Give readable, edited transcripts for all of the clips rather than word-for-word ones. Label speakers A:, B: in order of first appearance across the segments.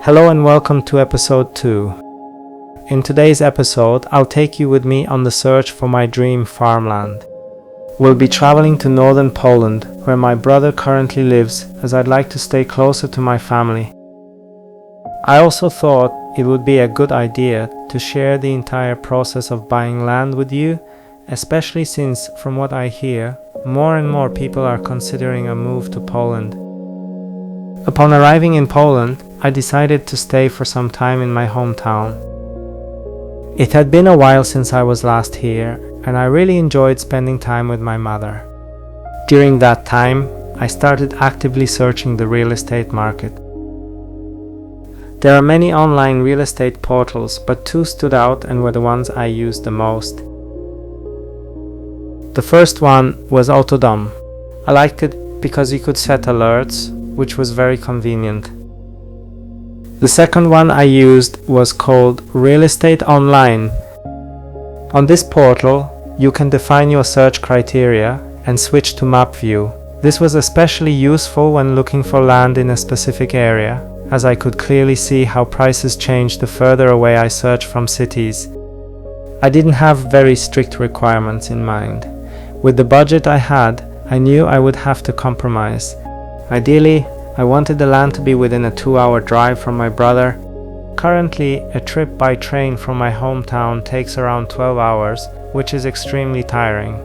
A: Hello and welcome to episode 2. In today's episode, I'll take you with me on the search for my dream farmland. We'll be traveling to northern Poland, where my brother currently lives, as I'd like to stay closer to my family. I also thought it would be a good idea to share the entire process of buying land with you, especially since, from what I hear, more and more people are considering a move to Poland. Upon arriving in Poland, I decided to stay for some time in my hometown. It had been a while since I was last here, and I really enjoyed spending time with my mother. During that time, I started actively searching the real estate market. There are many online real estate portals, but two stood out and were the ones I used the most. The first one was Autodom. I liked it because you could set alerts, which was very convenient. The second one I used was called Real Estate Online. On this portal, you can define your search criteria and switch to map view. This was especially useful when looking for land in a specific area, as I could clearly see how prices changed the further away I searched from cities. I didn't have very strict requirements in mind. With the budget I had, I knew I would have to compromise. Ideally, I wanted the land to be within a 2-hour drive from my brother. Currently, a trip by train from my hometown takes around 12 hours, which is extremely tiring.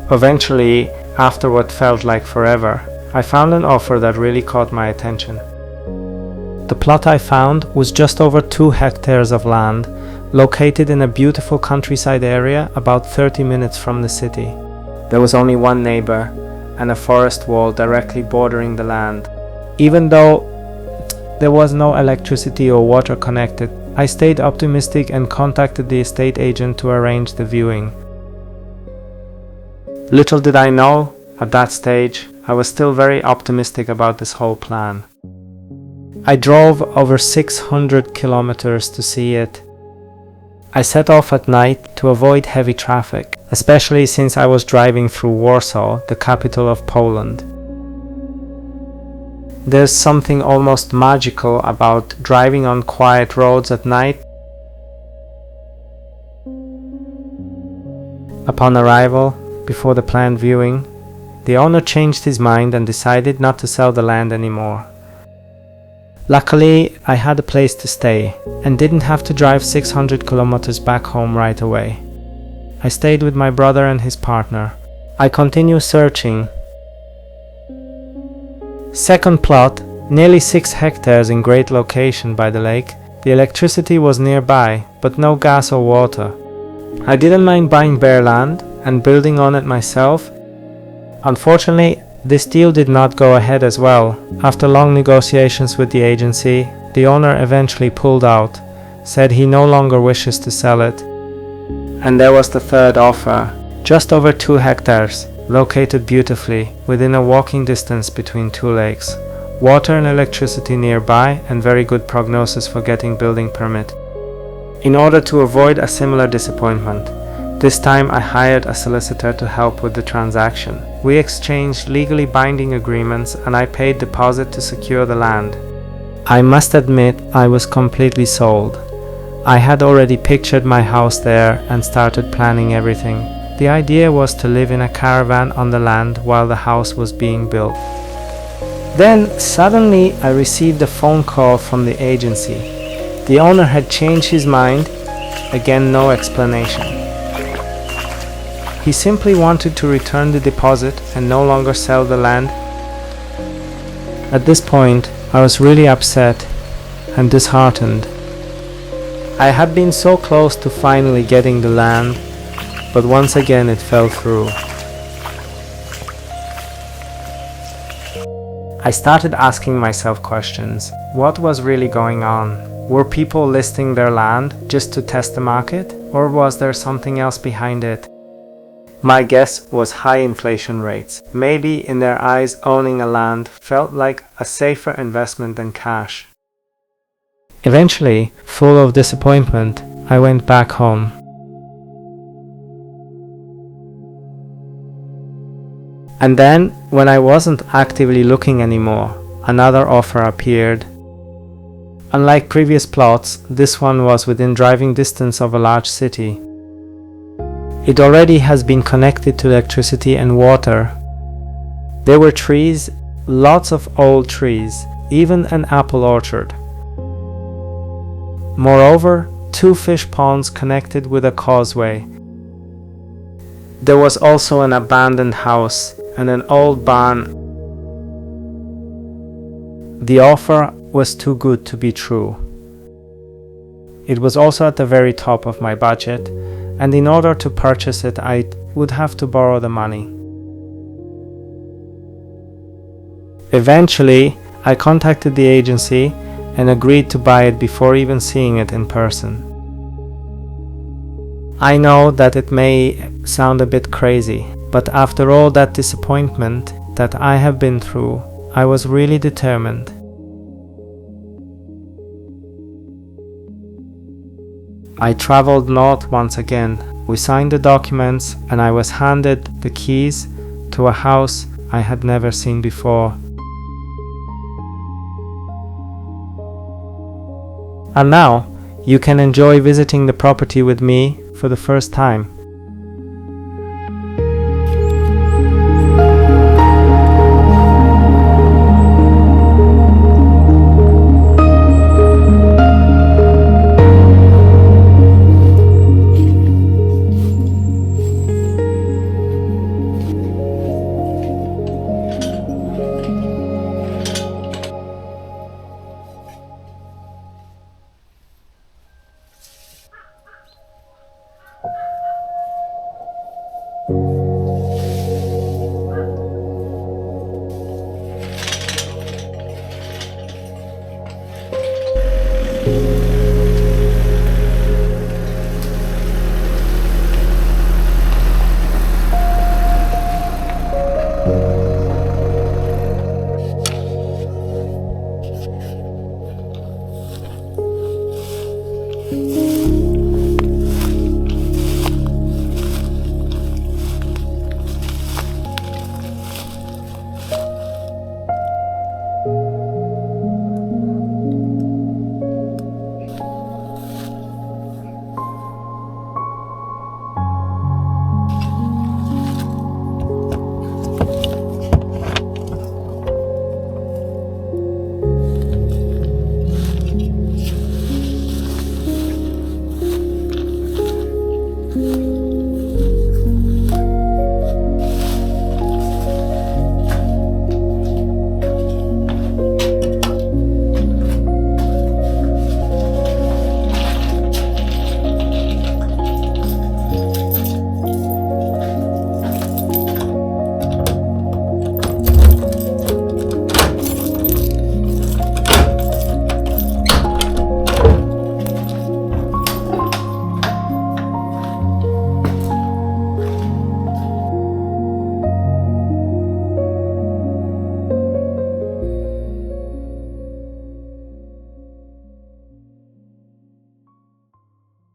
A: Eventually, after what felt like forever, I found an offer that really caught my attention. The plot I found was just over 2 hectares of land, located in a beautiful countryside area about 30 minutes from the city. There was only one neighbor, and a forest wall directly bordering the land. Even though there was no electricity or water connected, I stayed optimistic and contacted the estate agent to arrange the viewing. Little did I know, at that stage, I was still very optimistic about this whole plan. I drove over 600 kilometers to see it. I set off at night to avoid heavy traffic, especially since I was driving through Warsaw, the capital of Poland. There's something almost magical about driving on quiet roads at night. Upon arrival, before the planned viewing, the owner changed his mind and decided not to sell the land anymore. Luckily, I had a place to stay and didn't have to drive 600 kilometers back home right away. I stayed with my brother and his partner. I continued searching. Second plot, nearly 6 hectares in great location by the lake. The electricity was nearby, but no gas or water. I didn't mind buying bare land and building on it myself. Unfortunately, this deal did not go ahead as well. After long negotiations with the agency, the owner eventually pulled out, said he no longer wishes to sell it. And there was the third offer, just over 2 hectares, located beautifully, within a walking distance between 2 lakes. Water and electricity nearby, and very good prognosis for getting building permit. In order to avoid a similar disappointment, this time I hired a solicitor to help with the transaction. We exchanged legally binding agreements and I paid deposit to secure the land. I must admit I was completely sold. I had already pictured my house there and started planning everything. The idea was to live in a caravan on the land while the house was being built. Then suddenly I received a phone call from the agency. The owner had changed his mind. Again, no explanation. He simply wanted to return the deposit and no longer sell the land. At this point, I was really upset and disheartened. I had been so close to finally getting the land, but once again it fell through. I started asking myself questions. What was really going on? Were people listing their land just to test the market, or was there something else behind it? My guess was high inflation rates. Maybe in their eyes owning a land felt like a safer investment than cash. Eventually, full of disappointment, I went back home. And then, when I wasn't actively looking anymore, another offer appeared. Unlike previous plots, this one was within driving distance of a large city. It already has been connected to electricity and water. There were trees, lots of old trees, even an apple orchard. Moreover, 2 fish ponds connected with a causeway. There was also an abandoned house and an old barn. The offer was too good to be true. It was also at the very top of my budget, and in order to purchase it, I would have to borrow the money. Eventually, I contacted the agency and agreed to buy it before even seeing it in person. I know that it may sound a bit crazy, but after all that disappointment that I have been through, I was really determined. I traveled north once again. We signed the documents and I was handed the keys to a house I had never seen before. And now you can enjoy visiting the property with me for the first time.